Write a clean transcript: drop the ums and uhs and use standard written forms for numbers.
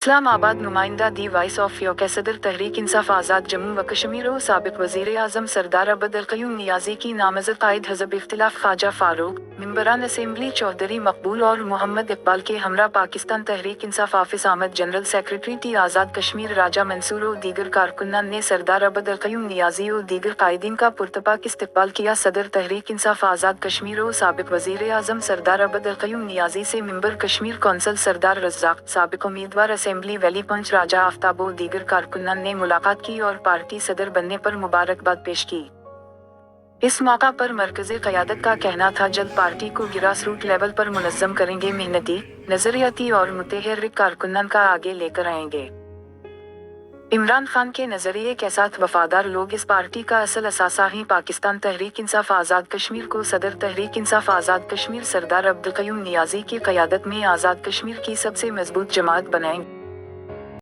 इस्लामाबाद नुमाइंदा दी voice of योके सदर तहरीक इंसाफ आज़ाद जम्मू व कश्मीर और साबिक वज़ीर आज़म सरदार अब्द अल क़य्यूम नियाज़ी की नामज़द कायद हज़ब इख्तिलाफ ख्वाजा फ़ारूक मेंबरान असेंबली चौधरी मकबूल और मोहम्मद इकबाल के हमरा पाकिस्तान तहरीक इंसाफ हाफिज़ Ahmad general secretary T Azad Kashmir राजा मंसूर और दीगर कारकुनान ने सरदार अब्द अल क़य्यूम नियाज़ी और दीगर कायदीन का पुरतपाक इस्तकबाल किया। सदर तहरीक इंसाफ आज़ाद कश्मीर और साबिक वज़ीर आज़म सरदार अब्द अल क़य्यूम नियाज़ी से मेंबर कश्मीर कौंसल सरदार रज़्ज़ाक़, साबिक उम्मीदवार असेंबली वली पंच राजा आफ्ताब और दीगर कारकुनान ने मुलाकात की और पार्टी सदर बनने पर मुबारकबाद पेश की। इस मौका पर मरकज़ी क़यादत का कहना था जल्द पार्टी को ग्रास रूट लेवल पर मुनज़्ज़म करेंगे, मेहनती, नज़रियाती और मुतहर्रिक कारकुनान का आगे लेकर आएंगे। इमरान खान के नज़रिए के साथ वफादार लोग इस पार्टी का असल असासा ही पाकिस्तान तहरीक इंसाफ आज़ाद कश्मीर को सदर तहरीक इंसाफ आज़ाद कश्मीर सरदार अब्द अल क़य्यूम नियाज़ी की क़यादत में आज़ाद कश्मीर की सबसे मजबूत जमात बनाएंगे।